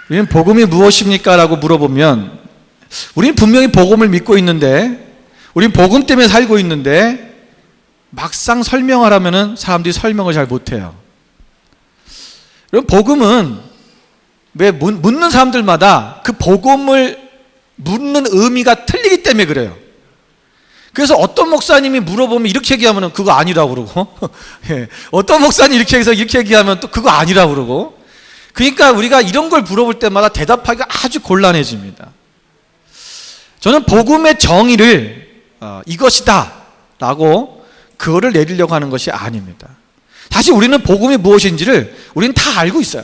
우리는 복음이 무엇입니까? 라고 물어보면 우리는 분명히 복음을 믿고 있는데, 우리는 복음 때문에 살고 있는데 막상 설명하라면 사람들이 설명을 잘 못해요. 그럼 복음은 왜 묻는 사람들마다 그 복음을 묻는 의미가 틀리기 때문에 그래요. 그래서 어떤 목사님이 물어보면 이렇게 얘기하면 그거 아니라고 그러고 예. 어떤 목사님이 이렇게 해서 이렇게 얘기하면 또 그거 아니라고 그러고, 그러니까 우리가 이런 걸 물어볼 때마다 대답하기가 아주 곤란해집니다. 저는 복음의 정의를 이것이다 라고 그거를 내리려고 하는 것이 아닙니다. 사실 우리는 복음이 무엇인지를 우리는 다 알고 있어요.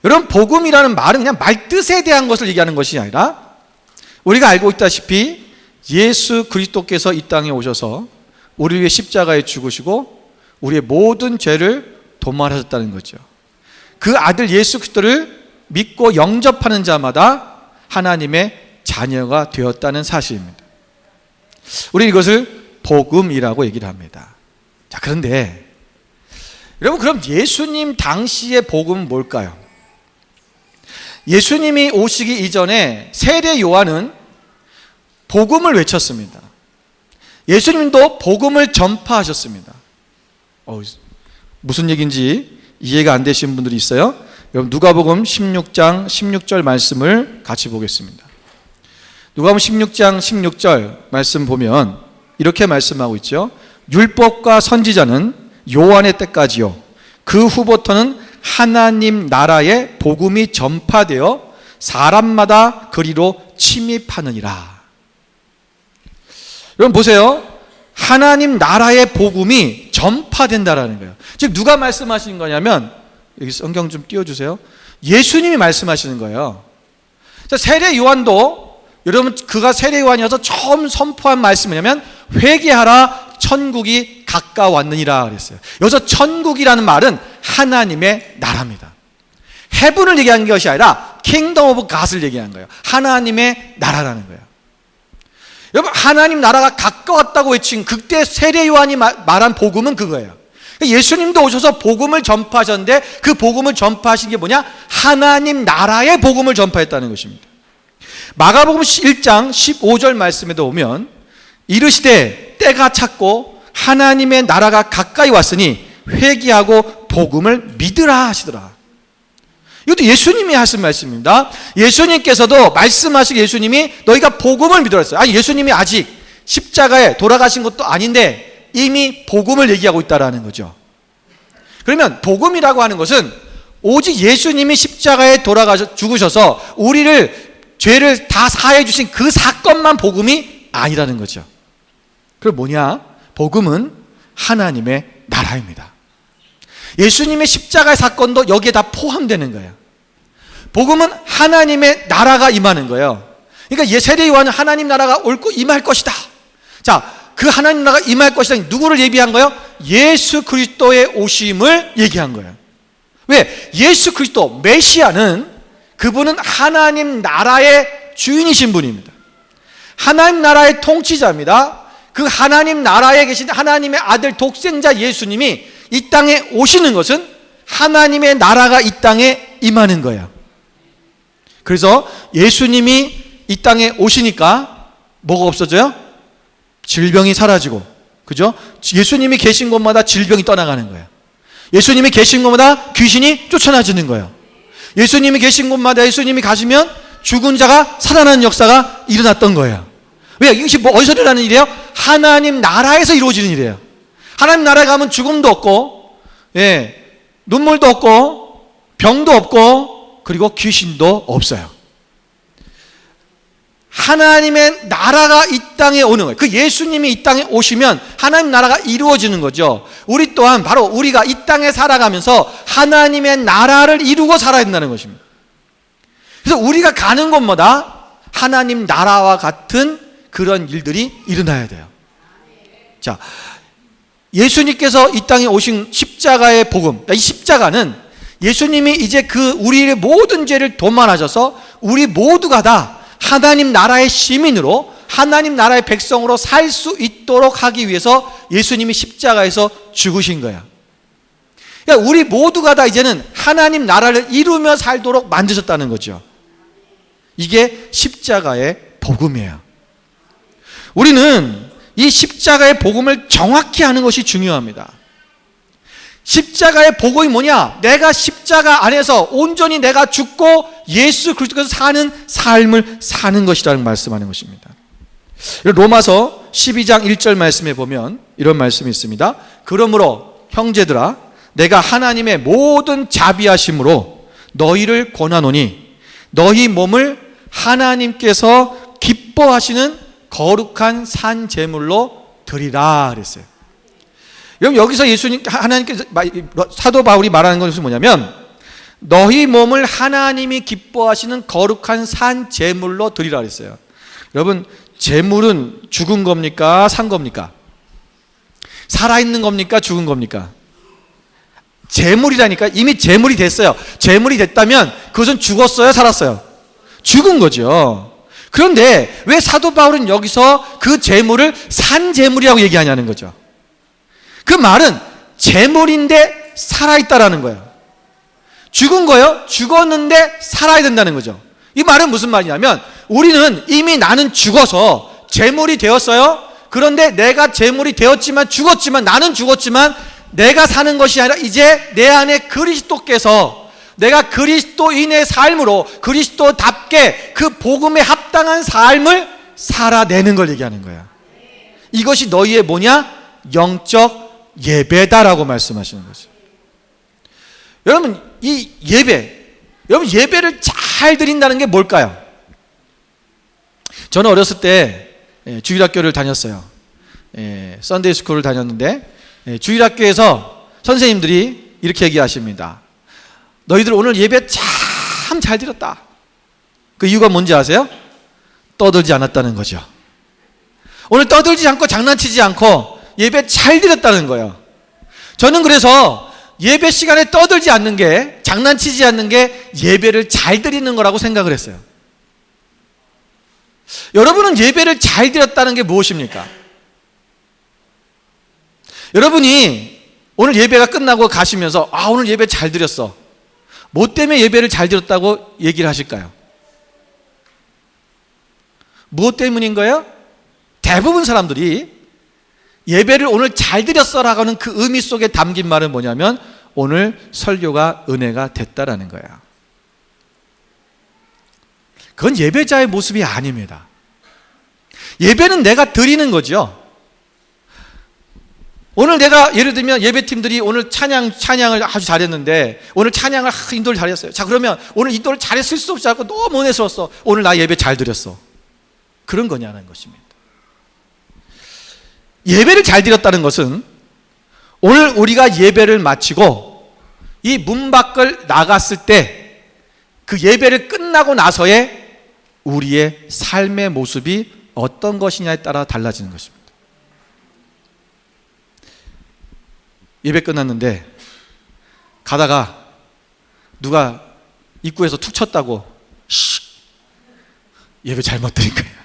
여러분, 복음이라는 말은 그냥 말뜻에 대한 것을 얘기하는 것이 아니라 우리가 알고 있다시피 예수 그리스도께서 이 땅에 오셔서 우리 위해 십자가에 죽으시고 우리의 모든 죄를 도말하셨다는 거죠. 그 아들 예수 그리스도를 믿고 영접하는 자마다 하나님의 자녀가 되었다는 사실입니다. 우리는 이것을 복음이라고 얘기를 합니다. 자, 그런데 여러분, 그럼 예수님 당시의 복음은 뭘까요? 예수님이 오시기 이전에 세례 요한은 복음을 외쳤습니다. 예수님도 복음을 전파하셨습니다. 무슨 얘기인지 이해가 안 되시는 분들이 있어요. 여러분, 누가복음 16장 16절 말씀을 같이 보겠습니다. 누가복음 16장 16절 말씀 보면 이렇게 말씀하고 있죠. 율법과 선지자는 요한의 때까지요, 그 후부터는 하나님 나라의 복음이 전파되어 사람마다 그리로 침입하느니라. 여러분 보세요. 하나님 나라의 복음이 전파된다라는 거예요. 즉 누가 말씀하시는 거냐면, 여기 성경 좀 띄워주세요. 예수님이 말씀하시는 거예요. 세례 요한도, 여러분, 그가 세례 요한이어서 처음 선포한 말씀이 뭐냐면 회개하라, 천국이 가까웠느니라 그랬어요. 여기서 천국이라는 말은 하나님의 나라입니다. 헤븐을 얘기한 것이 아니라 킹덤 오브 갓을 얘기한 거예요. 하나님의 나라라는 거예요. 여러분, 하나님 나라가 가까웠다고 외친 그때 세례 요한이 말한 복음은 그거예요. 예수님도 오셔서 복음을 전파하셨는데 그 복음을 전파하신 게 뭐냐? 하나님 나라의 복음을 전파했다는 것입니다. 마가복음 1장 15절 말씀에도 오면 이르시되 때가 찼고 하나님의 나라가 가까이 왔으니 회개하고 복음을 믿으라 하시더라. 이것도 예수님이 하신 말씀입니다. 예수님께서도 말씀하시기, 예수님이 너희가 복음을 믿으라 했어요. 아니, 예수님이 아직 십자가에 돌아가신 것도 아닌데 이미 복음을 얘기하고 있다라는 거죠. 그러면 복음이라고 하는 것은 오직 예수님이 십자가에 돌아가셔 죽으셔서 우리를 죄를 다 사해 주신 그 사건만 복음이 아니라는 거죠. 그럼 뭐냐? 복음은 하나님의 나라입니다. 예수님의 십자가의 사건도 여기에 다 포함되는 거예요. 복음은 하나님의 나라가 임하는 거예요. 그러니까 세례 요한은 하나님 나라가 임할 것이다. 자, 그 하나님 나라가 임할 것이다. 누구를 예비한 거예요? 예수 그리스도의 오심을 얘기한 거예요. 왜? 예수 그리스도 메시아는, 그분은 하나님 나라의 주인이신 분입니다. 하나님 나라의 통치자입니다. 그 하나님 나라에 계신 하나님의 아들 독생자 예수님이 이 땅에 오시는 것은 하나님의 나라가 이 땅에 임하는 거예요. 그래서 예수님이 이 땅에 오시니까 뭐가 없어져요? 질병이 사라지고, 그죠? 예수님이 계신 곳마다 질병이 떠나가는 거예요. 예수님이 계신 곳마다 귀신이 쫓아나지는 거예요. 예수님이 계신 곳마다, 예수님이 가시면 죽은 자가 살아나는 역사가 일어났던 거예요. 왜? 이것이 어디서 일어나는 일이에요? 하나님 나라에서 이루어지는 일이에요. 하나님 나라에 가면 죽음도 없고, 눈물도 없고, 병도 없고, 그리고 귀신도 없어요. 하나님의 나라가 이 땅에 오는 거예요. 그 예수님이 이 땅에 오시면 하나님 나라가 이루어지는 거죠. 우리 또한 바로 우리가 이 땅에 살아가면서 하나님의 나라를 이루고 살아야 된다는 것입니다. 그래서 우리가 가는 곳마다 하나님 나라와 같은 그런 일들이 일어나야 돼요. 자, 예수님께서 이 땅에 오신 십자가의 복음, 이 십자가는 예수님이 이제 그 우리의 모든 죄를 도말하셔서 우리 모두가 다 하나님 나라의 시민으로, 하나님 나라의 백성으로 살 수 있도록 하기 위해서 예수님이 십자가에서 죽으신 거야. 그러니까 우리 모두가 다 이제는 하나님 나라를 이루며 살도록 만드셨다는 거죠. 이게 십자가의 복음이에요. 우리는 이 십자가의 복음을 정확히 하는 것이 중요합니다. 십자가의 복음이 뭐냐? 내가 십자가 안에서 온전히 내가 죽고 예수 그리스도께서 사는 삶을 사는 것이라는 말씀하는 것입니다. 로마서 12장 1절 말씀에 보면 이런 말씀이 있습니다. 그러므로 형제들아 내가 하나님의 모든 자비하심으로 너희를 권하노니 너희 몸을 하나님께서 기뻐하시는 거룩한 산 제물로 드리라 그랬어요. 여러분 여기서 하나님께서 사도 바울이 말하는 것은 뭐냐면 너희 몸을 하나님이 기뻐하시는 거룩한 산 제물로 드리라 그랬어요. 여러분 제물은 죽은 겁니까? 산 겁니까? 살아있는 겁니까? 죽은 겁니까? 제물이라니까. 이미 제물이 됐어요. 제물이 됐다면 그것은 죽었어요? 살았어요? 죽은 거죠. 그런데 왜 사도 바울은 여기서 그 제물을 산 제물이라고 얘기하냐는 거죠. 그 말은 제물인데 살아있다라는 거예요. 죽은 거요? 죽었는데 살아야 된다는 거죠. 이 말은 무슨 말이냐면 우리는 이미 나는 죽어서 제물이 되었어요. 그런데 내가 제물이 되었지만 죽었지만 나는 죽었지만 내가 사는 것이 아니라 이제 내 안에 그리스도께서 내가 그리스도인의 삶으로 그리스도답게 그 복음에 합당한 삶을 살아내는 걸 얘기하는 거야. 이것이 너희의 뭐냐? 영적 예배다라고 말씀하시는 거죠. 여러분 이 예배, 여러분 예배를 잘 드린다는 게 뭘까요? 저는 어렸을 때 주일학교를 다녔어요. 썬데이 스쿨을 다녔는데 주일학교에서 선생님들이 이렇게 얘기하십니다. 너희들 오늘 예배 참 잘 드렸다. 그 이유가 뭔지 아세요? 떠들지 않았다는 거죠. 오늘 떠들지 않고 장난치지 않고 예배 잘 드렸다는 거예요. 저는 그래서 예배 시간에 떠들지 않는 게, 장난치지 않는 게 예배를 잘 드리는 거라고 생각을 했어요. 여러분은 예배를 잘 드렸다는 게 무엇입니까? 여러분이 오늘 예배가 끝나고 가시면서 오늘 예배 잘 드렸어. 뭐 때문에 예배를 잘 드렸다고 얘기를 하실까요? 무엇 때문인 거예요? 대부분 사람들이 예배를 오늘 잘 드렸어라고 하는 그 의미 속에 담긴 말은 뭐냐면 오늘 설교가 은혜가 됐다라는 거야. 그건 예배자의 모습이 아닙니다. 예배는 내가 드리는 거죠. 오늘 내가 예를 들면 예배팀들이 오늘 찬양을 아주 잘했는데 오늘 찬양을 인도를 잘했어요. 자 그러면 오늘 인도를 잘했을 수 없지 않고 너무 은혜스러웠어. 오늘 나 예배 잘 드렸어. 그런 거냐는 것입니다. 예배를 잘 드렸다는 것은 오늘 우리가 예배를 마치고 이 문 밖을 나갔을 때 그 예배를 끝나고 나서의 우리의 삶의 모습이 어떤 것이냐에 따라 달라지는 것입니다. 예배 끝났는데 가다가 누가 입구에서 툭 쳤다고 예배 잘못 드린 거예요.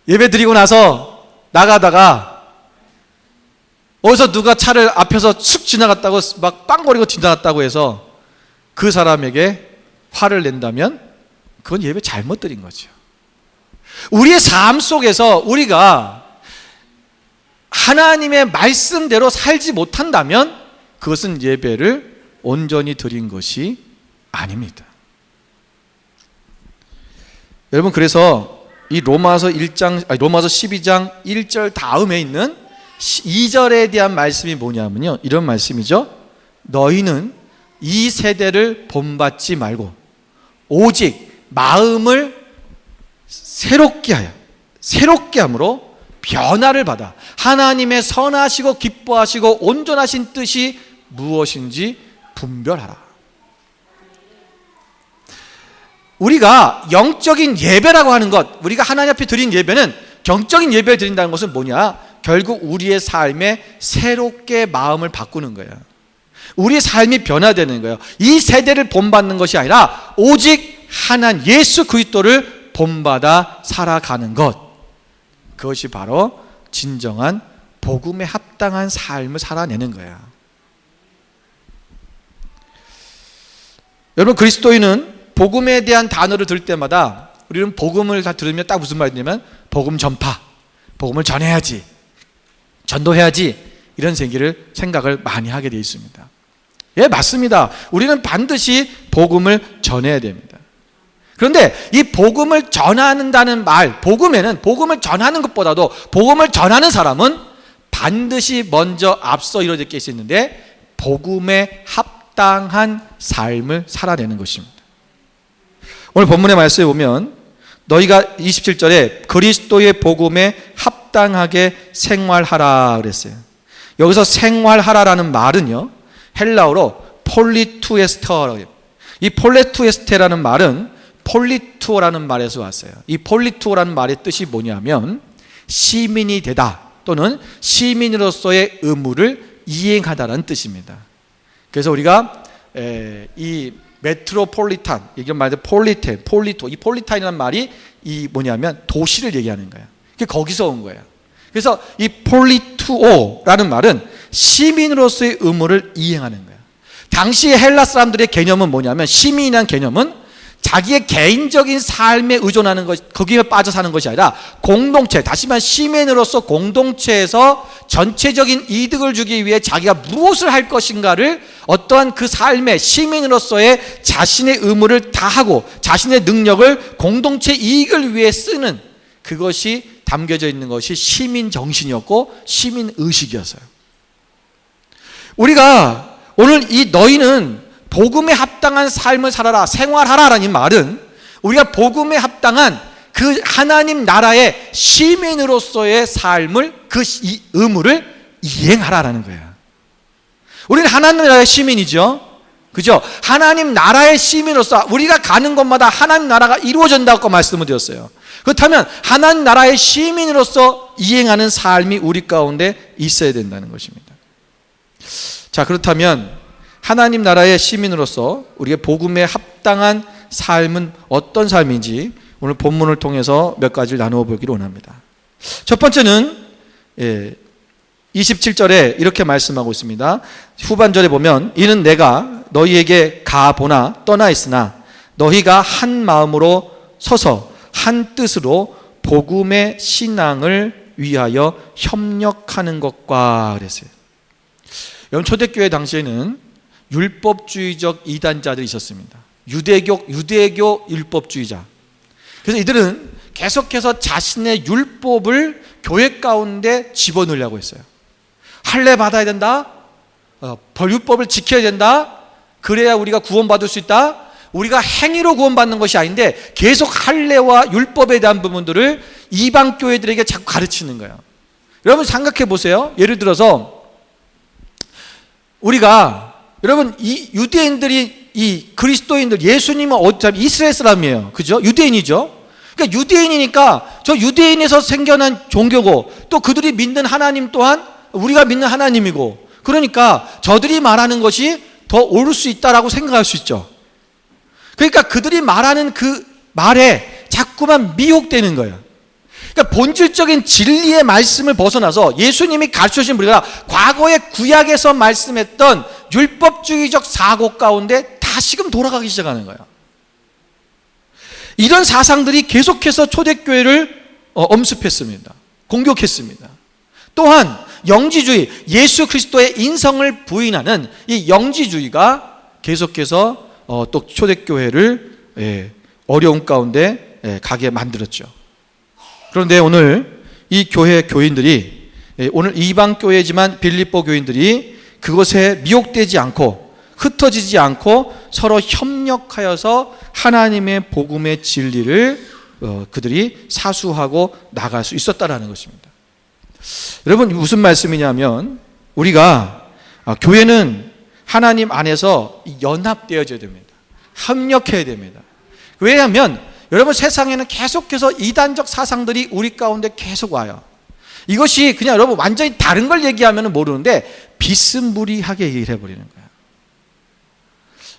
예배 드리고 나서 나가다가 어디서 누가 차를 앞에서 쑥 지나갔다고 막 빵거리고 지나갔다고 해서 그 사람에게 화를 낸다면 그건 예배 잘못 드린 거죠. 우리의 삶 속에서 우리가 하나님의 말씀대로 살지 못한다면 그것은 예배를 온전히 드린 것이 아닙니다. 여러분 그래서 이 로마서 12장 1절 다음에 있는 2절에 대한 말씀이 뭐냐면요, 이런 말씀이죠. 너희는 이 세대를 본받지 말고 오직 마음을 새롭게 함으로 변화를 받아 하나님의 선하시고 기뻐하시고 온전하신 뜻이 무엇인지 분별하라. 우리가 영적인 예배라고 하는 것, 우리가 하나님 앞에 드린 예배는, 영적인 예배를 드린다는 것은 뭐냐? 결국 우리의 삶에 새롭게 마음을 바꾸는 거예요. 우리의 삶이 변화되는 거예요. 이 세대를 본받는 것이 아니라 오직 하나님 예수 그리스도를 본받아 살아가는 것, 그것이 바로 진정한 복음에 합당한 삶을 살아내는 거야. 여러분, 그리스도인은 복음에 대한 단어를 들을 때마다 우리는 복음을 다 들으면 딱 무슨 말이냐면 복음 전파, 복음을 전해야지, 전도해야지, 이런 생각을 많이 하게 되어 있습니다. 예, 맞습니다. 우리는 반드시 복음을 전해야 됩니다. 그런데 이 복음을 전한다는 말, 복음에는 복음을 전하는 것보다도 복음을 전하는 사람은 반드시 먼저 앞서 이루어질 게 있는데 복음에 합당한 삶을 살아내는 것입니다. 오늘 본문의 말씀에 보면 너희가 27절에 그리스도의 복음에 합당하게 생활하라 그랬어요. 여기서 생활하라라는 말은요, 헬라어로 폴리투에스터라고 해요. 이 폴리투에스테라는 말은 폴리투어라는 말에서 왔어요. 이 폴리투어라는 말의 뜻이 뭐냐면 시민이 되다 또는 시민으로서의 의무를 이행하다라는 뜻입니다. 그래서 우리가 이 메트로폴리탄, 이런 말들 폴리토, 이 폴리탄이라는 말이 이 뭐냐면 도시를 얘기하는 거예요. 그게 거기서 온 거예요. 그래서 이 폴리투오라는 말은 시민으로서의 의무를 이행하는 거예요. 당시 헬라 사람들의 개념은 뭐냐면 시민이라는 개념은 자기의 개인적인 삶에 의존하는 것, 거기에 빠져 사는 것이 아니라 공동체, 다시 말해 시민으로서 공동체에서 전체적인 이득을 주기 위해 자기가 무엇을 할 것인가를 어떠한 그 삶의 시민으로서의 자신의 의무를 다하고 자신의 능력을 공동체 이익을 위해 쓰는, 그것이 담겨져 있는 것이 시민 정신이었고 시민 의식이었어요. 우리가 오늘 이 너희는 복음에 합당한 삶을 살아라, 생활하라라는 말은 우리가 복음에 합당한 그 하나님 나라의 시민으로서의 삶을, 그 의무를 이행하라라는 거예요. 우리는 하나님 나라의 시민이죠. 그죠? 하나님 나라의 시민으로서 우리가 가는 곳마다 하나님 나라가 이루어진다고 말씀을 드렸어요. 그렇다면 하나님 나라의 시민으로서 이행하는 삶이 우리 가운데 있어야 된다는 것입니다. 자, 그렇다면 하나님 나라의 시민으로서 우리가 복음에 합당한 삶은 어떤 삶인지 오늘 본문을 통해서 몇 가지를 나누어 보기를 원합니다. 첫 번째는 27절에 이렇게 말씀하고 있습니다. 후반절에 보면 이는 내가 너희에게 가보나 떠나 있으나 너희가 한 마음으로 서서 한 뜻으로 복음의 신앙을 위하여 협력하는 것과 그랬어요. 여러분, 초대교회 당시에는 율법주의적 이단자들이 있었습니다. 유대교 율법주의자. 그래서 이들은 계속해서 자신의 율법을 교회 가운데 집어넣으려고 했어요. 할례 받아야 된다, 율법을 지켜야 된다, 그래야 우리가 구원받을 수 있다. 우리가 행위로 구원받는 것이 아닌데 계속 할례와 율법에 대한 부분들을 이방 교회들에게 자꾸 가르치는 거예요. 여러분 생각해 보세요. 예를 들어서 우리가, 여러분, 이 유대인들이, 이 그리스도인들, 예수님은 어차피 이스라엘 사람이에요. 그죠? 유대인이죠. 그러니까 유대인이니까 저 유대인에서 생겨난 종교고 또 그들이 믿는 하나님 또한 우리가 믿는 하나님이고, 그러니까 저들이 말하는 것이 더 옳을 수 있다라고 생각할 수 있죠. 그러니까 그들이 말하는 그 말에 자꾸만 미혹되는 거예요. 그러니까 본질적인 진리의 말씀을 벗어나서 예수님이 가르쳐주신 우리가 과거의 구약에서 말씀했던 율법주의적 사고 가운데 다시금 돌아가기 시작하는 거예요. 이런 사상들이 계속해서 초대교회를 엄습했습니다. 공격했습니다. 또한 영지주의, 예수 그리스도의 인성을 부인하는 이 영지주의가 계속해서 또 초대교회를 어려운 가운데 가게 만들었죠. 그런데 오늘 이 교인들이, 오늘 이방 교회지만 빌립보 교인들이 그것에 미혹되지 않고 흩어지지 않고 서로 협력하여서 하나님의 복음의 진리를 그들이 사수하고 나갈 수 있었다라는 것입니다. 여러분, 무슨 말씀이냐면 우리가 교회는 하나님 안에서 연합되어져야 됩니다. 협력해야 됩니다. 왜냐하면 여러분, 세상에는 계속해서 이단적 사상들이 우리 가운데 계속 와요. 이것이 그냥 여러분 완전히 다른 걸 얘기하면 모르는데 비스무리하게 얘기를 해버리는 거예요.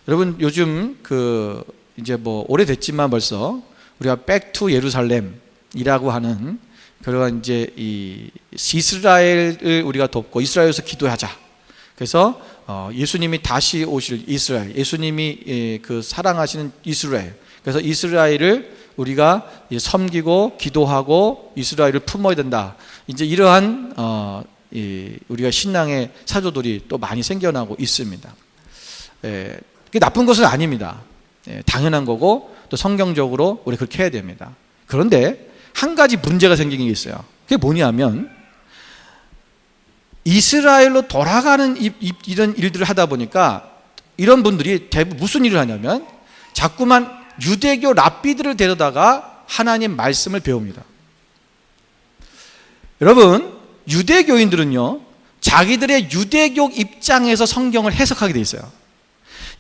여러분, 요즘 이제 오래됐지만 벌써 우리가 백 투 예루살렘이라고 하는 그런 이제 이 이스라엘을 우리가 돕고 이스라엘에서 기도하자, 그래서 예수님이 다시 오실 이스라엘, 예수님이 그 사랑하시는 이스라엘, 그래서 이스라엘을 우리가 섬기고 기도하고 이스라엘을 품어야 된다. 이제 이러한 우리가 신앙의 사조들이 또 많이 생겨나고 있습니다. 그게 나쁜 것은 아닙니다. 당연한 거고 또 성경적으로 우리 그렇게 해야 됩니다. 그런데 한 가지 문제가 생긴 게 있어요. 그게 뭐냐면 이스라엘로 돌아가는 이런 일들을 하다 보니까 이런 분들이 대부분 무슨 일을 하냐면 자꾸만 유대교 랍비들을 데려다가 하나님 말씀을 배웁니다. 여러분, 유대교인들은요, 자기들의 유대교 입장에서 성경을 해석하게 돼 있어요.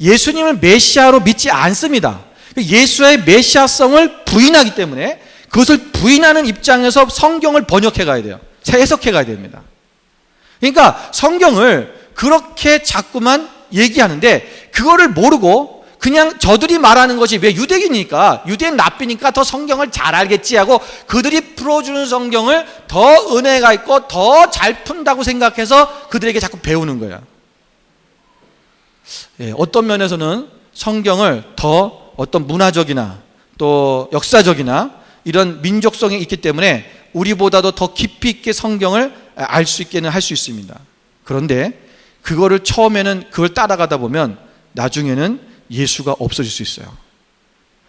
예수님을 메시아로 믿지 않습니다. 예수의 메시아성을 부인하기 때문에 그것을 부인하는 입장에서 성경을 번역해 가야 돼요. 해석해 가야 됩니다. 그러니까 성경을 그렇게 자꾸만 얘기하는데 그거를 모르고 그냥 저들이 말하는 것이 왜 유대인이니까 유대인 랍비니까 더 성경을 잘 알겠지 하고 그들이 풀어주는 성경을 더 은혜가 있고 더 잘 푼다고 생각해서 그들에게 자꾸 배우는 거예요. 어떤 면에서는 성경을 더 어떤 문화적이나 또 역사적이나 이런 민족성이 있기 때문에 우리보다도 더 깊이 있게 성경을 알 수 있게는 할 수 있습니다. 그런데 그거를 처음에는 그걸 따라가다 보면 나중에는 예수가 없어질 수 있어요.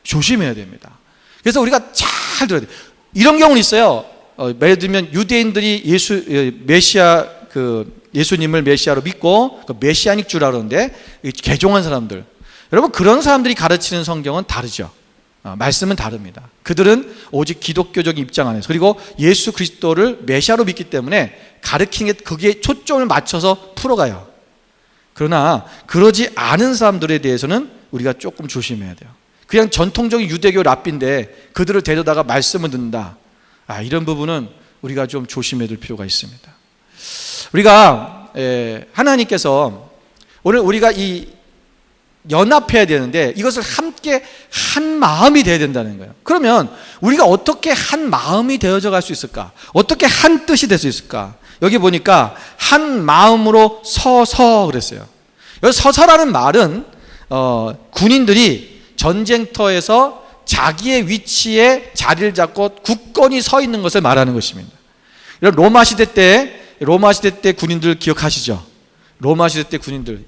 조심해야 됩니다. 그래서 우리가 잘 들어야 돼요. 이런 경우는 있어요. 예를 들면 유대인들이 예수님을 메시아로 믿고 메시아닉 줄 알았는데 개종한 사람들, 여러분 그런 사람들이 가르치는 성경은 다르죠. 말씀은 다릅니다. 그들은 오직 기독교적인 입장 안에서 그리고 예수 그리스도를 메시아로 믿기 때문에 가르치는 게 거기에 초점을 맞춰서 풀어가요. 그러나 그러지 않은 사람들에 대해서는 우리가 조금 조심해야 돼요. 그냥 전통적인 유대교 랍비인데 그들을 데려다가 말씀을 듣는다. 이런 부분은 우리가 좀 조심해야 될 필요가 있습니다. 우리가 하나님께서 오늘 우리가 이 연합해야 되는데 이것을 함께 한 마음이 되어야 된다는 거예요. 그러면 우리가 어떻게 한 마음이 되어져 갈 수 있을까? 어떻게 한 뜻이 될 수 있을까? 여기 보니까 한 마음으로 서서 그랬어요. 여기 서서라는 말은 군인들이 전쟁터에서 자기의 위치에 자리를 잡고 굳건히 서 있는 것을 말하는 것입니다. 이런 로마 시대 때 군인들 기억하시죠? 로마 시대 때 군인들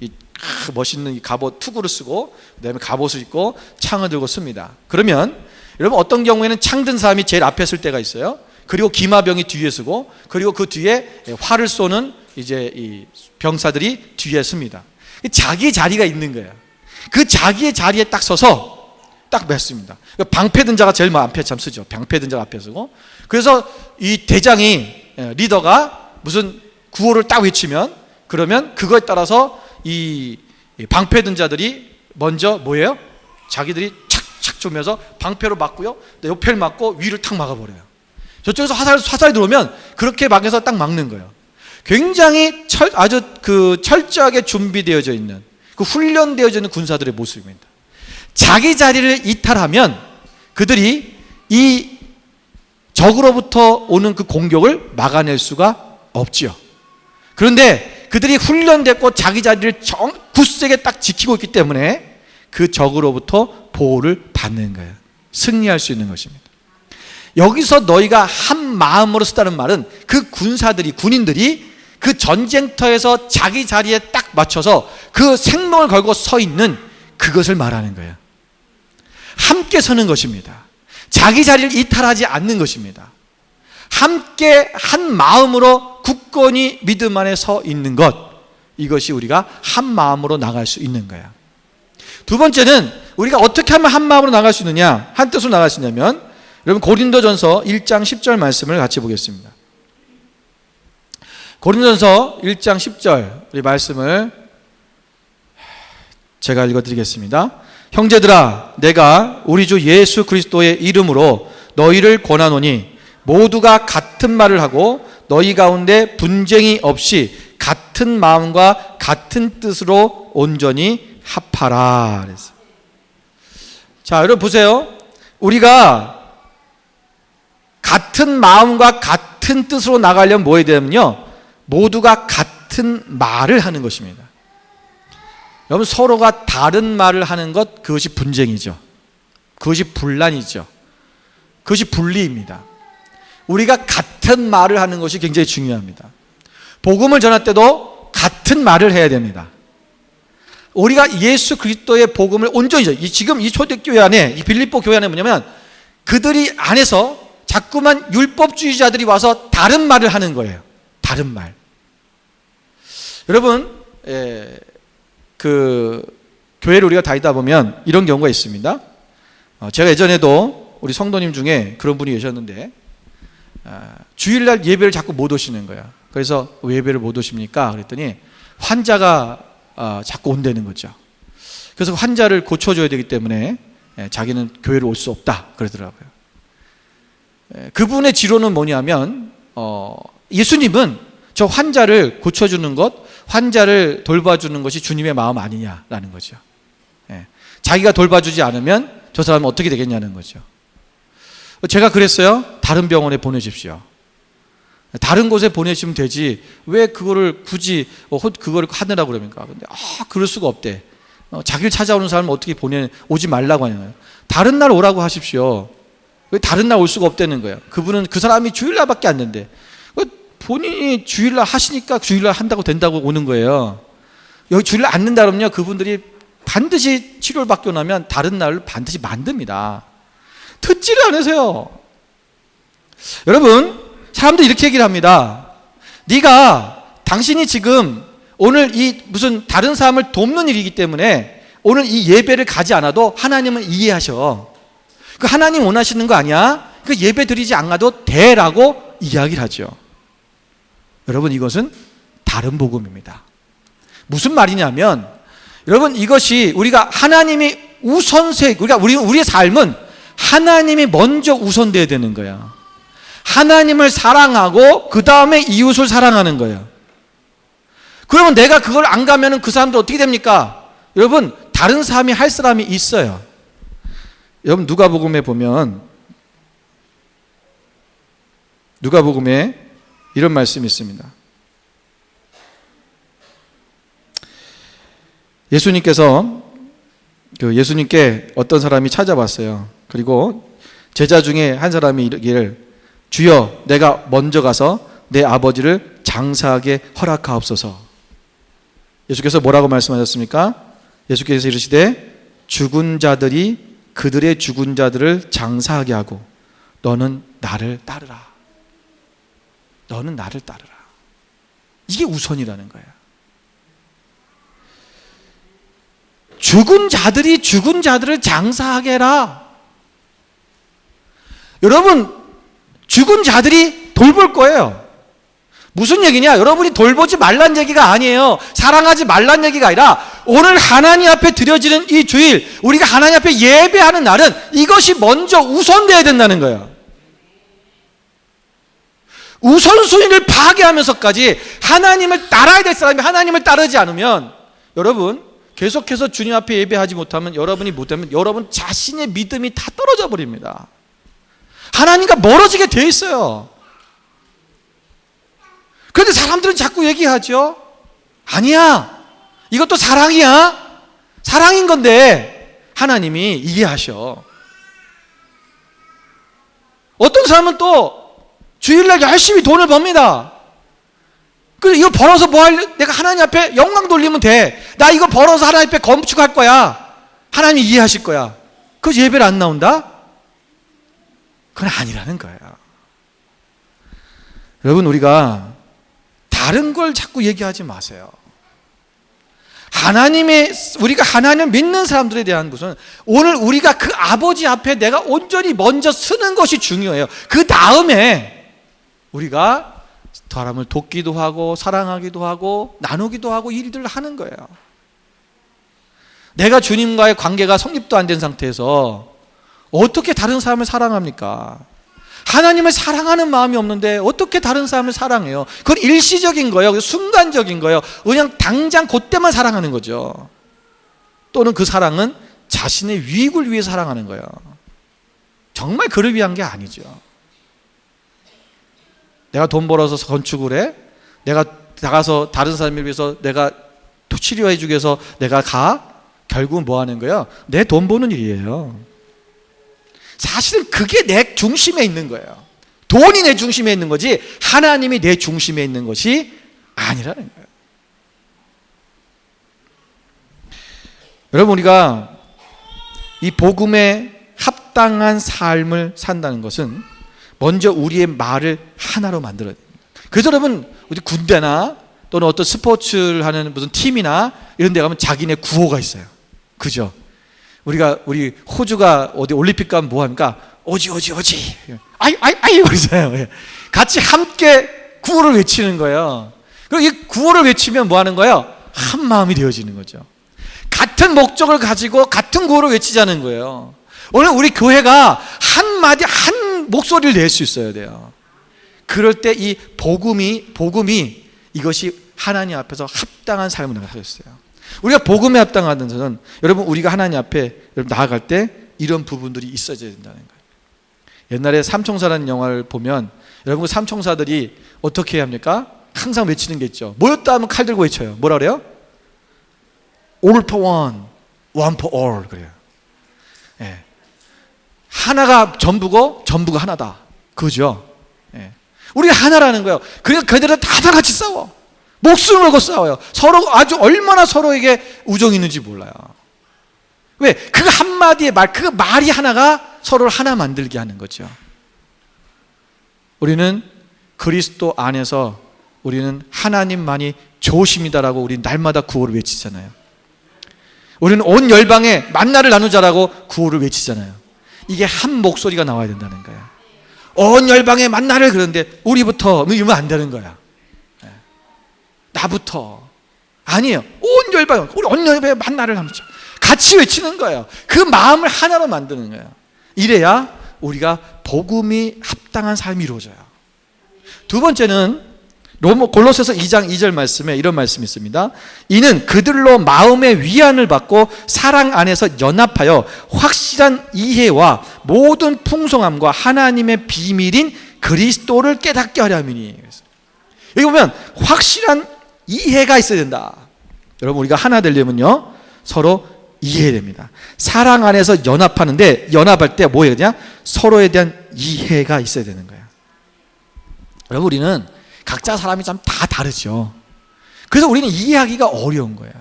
멋있는 이 갑옷 투구를 쓰고 그다음에 갑옷을 입고 창을 들고 씁니다. 그러면 여러분 어떤 경우에는 창 든 사람이 제일 앞에 쓸 때가 있어요. 그리고 기마병이 뒤에 쓰고 그리고 그 뒤에 활을 쏘는 이제 이 병사들이 뒤에 씁니다. 자기 자리가 있는 거예요. 그 자기의 자리에 딱 서서 딱 맺습니다. 방패 든 자가 제일 앞에 참 쓰죠. 방패 든 자가 앞에 쓰고 그래서 이 대장이 리더가 무슨 구호를 딱 외치면 그러면 그거에 따라서 이 방패 든 자들이 먼저 뭐예요? 자기들이 착착 쏘면서 방패로 맞고요. 옆을 맞고 위를 탁 막아버려요. 저쪽에서 화살이 들어오면 그렇게 막아서 딱 막는 거예요. 굉장히 아주 철저하게 준비되어져 있는 훈련되어져 있는 군사들의 모습입니다. 자기 자리를 이탈하면 그들이 이 적으로부터 오는 그 공격을 막아낼 수가 없지요. 그런데 그들이 훈련됐고 자기 자리를 굳세게 딱 지키고 있기 때문에 그 적으로부터 보호를 받는 거예요. 승리할 수 있는 것입니다. 여기서 너희가 한 마음으로 쓰다는 말은 그 군인들이 그 전쟁터에서 자기 자리에 딱 맞춰서 그 생명을 걸고 서 있는 그것을 말하는 거예요. 함께 서는 것입니다. 자기 자리를 이탈하지 않는 것입니다. 함께 한 마음으로 굳건히 믿음 안에 서 있는 것, 이것이 우리가 한 마음으로 나갈 수 있는 거야. 두 번째는 우리가 어떻게 하면 한 마음으로 나갈 수 있느냐, 한 뜻으로 나갈 수 있냐면 여러분 고린도전서 1장 10절 말씀을 같이 보겠습니다. 고린도전서 1장 10절 우리 말씀을 제가 읽어드리겠습니다. 형제들아, 내가 우리 주 예수 그리스도의 이름으로 너희를 권하노니 모두가 같은 말을 하고 너희 가운데 분쟁이 없이 같은 마음과 같은 뜻으로 온전히 합하라. 그랬어요. 자, 여러분 보세요. 우리가 같은 마음과 같은 뜻으로 나가려면 뭐 해야 되냐면요, 모두가 같은 같은 말을 하는 것입니다. 여러분, 서로가 다른 말을 하는 것, 그것이 분쟁이죠. 그것이 분란이죠. 그것이 분리입니다. 우리가 같은 말을 하는 것이 굉장히 중요합니다. 복음을 전할 때도 같은 말을 해야 됩니다. 우리가 예수 그리스도의 복음을 온전히, 지금 이 초대교회 안에, 이 빌립보 교회 안에 뭐냐면 그들이 안에서 자꾸만 율법주의자들이 와서 다른 말을 하는 거예요. 다른 말. 여러분, 그 교회를 우리가 다니다 보면 이런 경우가 있습니다. 제가 예전에도 우리 성도님 중에 그런 분이 계셨는데, 주일날 예배를 자꾸 못 오시는 거예요. 그래서 왜 예배를 못 오십니까? 그랬더니 환자가 자꾸 온다는 거죠. 그래서 환자를 고쳐줘야 되기 때문에 자기는 교회를 올 수 없다 그러더라고요. 그분의 지론은 뭐냐면, 예수님은 저 환자를 고쳐주는 것, 환자를 돌봐주는 것이 주님의 마음 아니냐라는 거죠. 자기가 돌봐주지 않으면 저 사람은 어떻게 되겠냐는 거죠. 제가 그랬어요. 다른 병원에 보내십시오. 다른 곳에 보내시면 되지 왜 그거를 굳이 그거를 하느라고 그럽니까? 근데 그럴 수가 없대. 자기를 찾아오는 사람은 어떻게 오지 말라고 하냐고요. 다른 날 오라고 하십시오. 왜 다른 날 올 수가 없다는 거예요. 그분은 그 사람이 주일날밖에 안 된대. 본인이 주일날 하시니까 주일날 한다고 된다고 오는 거예요. 여기 주일날 안 된다 그러면요, 그분들이 반드시 치료를 받고 나면 다른 날을 반드시 만듭니다. 듣지를 않으세요. 여러분, 사람들이 이렇게 얘기를 합니다. 당신이 지금 오늘 이 무슨 다른 사람을 돕는 일이기 때문에 오늘 이 예배를 가지 않아도 하나님은 이해하셔. 그 하나님 원하시는 거 아니야? 그 예배 드리지 않아도 돼라고 이야기를 하죠. 여러분, 이것은 다른 복음입니다. 무슨 말이냐면, 여러분, 이것이 우리가 하나님이 우선세, 우리의 삶은 하나님이 먼저 우선돼야 되는 거야. 하나님을 사랑하고 그 다음에 이웃을 사랑하는 거예요. 그러면 내가 그걸 안 가면은 그 사람들 어떻게 됩니까? 여러분, 다른 사람이 할 사람이 있어요. 여러분, 누가복음에 보면 누가복음에 이런 말씀이 있습니다. 예수님께 어떤 사람이 찾아왔어요. 그리고 제자 중에 한 사람이 이르기를, 주여, 내가 먼저 가서 내 아버지를 장사하게 허락하옵소서. 예수께서 뭐라고 말씀하셨습니까? 예수께서 이르시되, 죽은 자들이 그들의 죽은 자들을 장사하게 하고 너는 나를 따르라. 너는 나를 따르라. 이게 우선이라는 거예요. 죽은 자들이 죽은 자들을 장사하게 해라. 여러분, 죽은 자들이 돌볼 거예요. 무슨 얘기냐? 여러분이 돌보지 말란 얘기가 아니에요. 사랑하지 말란 얘기가 아니라, 오늘 하나님 앞에 드려지는 이 주일, 우리가 하나님 앞에 예배하는 날은 이것이 먼저 우선돼야 된다는 거예요. 우선순위를 파괴하면서까지 하나님을 따라야 될 사람이 하나님을 따르지 않으면, 여러분, 계속해서 주님 앞에 예배하지 못하면, 여러분 자신의 믿음이 다 떨어져 버립니다. 하나님과 멀어지게 돼 있어요. 그런데 사람들은 자꾸 얘기하죠. 아니야, 이것도 사랑이야. 사랑인 건데 하나님이 이해하셔. 어떤 사람은 또 주일날 열심히 돈을 법니다. 그래서 이거 벌어서 내가 하나님 앞에 영광 돌리면 돼. 나 이거 벌어서 하나님 앞에 건축할 거야. 하나님이 이해하실 거야. 그래서 예배를 안 나온다? 그건 아니라는 거예요. 여러분, 우리가 다른 걸 자꾸 얘기하지 마세요. 우리가 하나님을 믿는 사람들에 대한 것은, 오늘 우리가 그 아버지 앞에 내가 온전히 먼저 서는 것이 중요해요. 그 다음에 우리가 사람을 돕기도 하고 사랑하기도 하고 나누기도 하고 일들을 하는 거예요. 내가 주님과의 관계가 성립도 안 된 상태에서 어떻게 다른 사람을 사랑합니까? 하나님을 사랑하는 마음이 없는데 어떻게 다른 사람을 사랑해요? 그건 일시적인 거예요. 순간적인 거예요. 그냥 당장 그때만 사랑하는 거죠. 또는 그 사랑은 자신의 유익을 위해 사랑하는 거예요. 정말 그를 위한 게 아니죠. 내가 돈 벌어서 건축을 해? 내가 나가서 다른 사람을 위해서 내가 치료해 주기 위해서 내가 결국은 뭐 하는 거예요? 내 돈 버는 일이에요. 사실은 그게 내 중심에 있는 거예요. 돈이 내 중심에 있는 거지 하나님이 내 중심에 있는 것이 아니라는 거예요. 여러분, 우리가 이 복음에 합당한 삶을 산다는 것은 먼저 우리의 말을 하나로 만들어야 됩니다. 그래서 여러분, 우리 군대나 또는 어떤 스포츠를 하는 무슨 팀이나 이런 데 가면 자기네 구호가 있어요. 그죠? 우리 호주가 어디 올림픽 가면 뭐 합니까? 오지 아이 그러잖아요. 같이 함께 구호를 외치는 거예요. 그리고 이 구호를 외치면 뭐 하는 거예요? 한 마음이 되어지는 거죠. 같은 목적을 가지고 같은 구호를 외치자는 거예요. 오늘 우리 교회가 한마디 한 목소리를 낼 수 있어야 돼요. 그럴 때 이 복음이 이것이 하나님 앞에서 합당한 삶을 나가셨어요. 우리가 복음에 합당하는 것은 여러분, 우리가 하나님 앞에 나아갈 때 이런 부분들이 있어져야 된다는 거예요. 옛날에 삼총사라는 영화를 보면 여러분, 삼총사들이 어떻게 해야 합니까? 항상 외치는 게 있죠. 모였다 하면 칼 들고 외쳐요. 뭐라 그래요? All for one, one for all 그래요. 예. 하나가 전부고 전부가 하나다. 그죠? 예. 우리가 하나라는 거예요. 그러니까 그들은 다 같이 싸워. 목숨을 걸고 싸워요. 서로 아주 얼마나 서로에게 우정이 있는지 몰라요. 왜? 그 한마디의 말, 그 말이 하나가 서로를 하나 만들게 하는 거죠. 우리는 그리스도 안에서 우리는 하나님만이 좋으십니다라고 우리 날마다 구호를 외치잖아요. 우리는 온 열방에 만나를 나누자라고 구호를 외치잖아요. 이게 한 목소리가 나와야 된다는 거예요. 온 열방에 만나를 그러는데 우리부터 이러면 안 되는 거야. 나부터 아니에요. 온 열방, 우리 온 열방에 만나를 나누자. 같이 외치는 거예요. 그 마음을 하나로 만드는 거예요. 이래야 우리가 복음이 합당한 삶이 이루어져요. 두 번째는 골로새서 2장 2절 말씀에 이런 말씀이 있습니다. 이는 그들로 마음의 위안을 받고 사랑 안에서 연합하여 확실한 이해와 모든 풍성함과 하나님의 비밀인 그리스도를 깨닫게 하려 함이니. 여기 보면 확실한 이해가 있어야 된다. 여러분, 우리가 하나 되려면요 서로 이해해야 됩니다. 사랑 안에서 연합하는데 연합할 때 뭐 해야 되냐? 서로에 대한 이해가 있어야 되는 거예요. 여러분, 우리는 각자 사람이 참 다 다르죠. 그래서 우리는 이해하기가 어려운 거예요.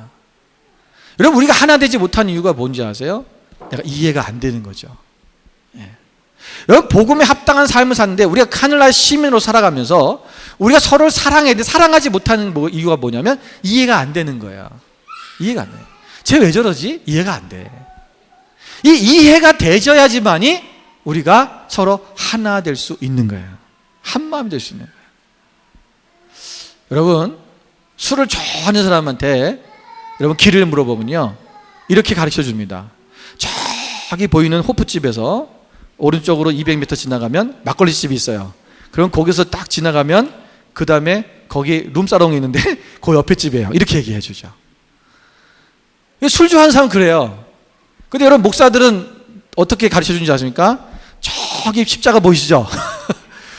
여러분, 우리가 하나 되지 못하는 이유가 뭔지 아세요? 내가 이해가 안 되는 거죠. 예. 여러분, 복음에 합당한 삶을 사는데 우리가 하늘나라의 시민으로 살아가면서 우리가 서로를 사랑해야 돼. 사랑하지 못하는 이유가 뭐냐면 이해가 안 되는 거예요. 이해가 안 돼요. 쟤 왜 저러지? 이해가 안 돼. 이 이해가 되져야지만이 우리가 서로 하나 될 수 있는 거예요. 한 마음이 될 수 있는 거예요. 여러분, 술을 좋아하는 사람한테 여러분 길을 물어보면요 이렇게 가르쳐 줍니다. 저기 보이는 호프집에서 오른쪽으로 200m 지나가면 막걸리 집이 있어요. 그럼 거기서 딱 지나가면 그 다음에 거기 룸사롱이 있는데 그 옆에 집이에요. 이렇게 얘기해 주죠. 술 좋아하는 사람은 그래요. 근데 여러분, 목사들은 어떻게 가르쳐 주는지 아십니까? 저기 십자가 보이시죠?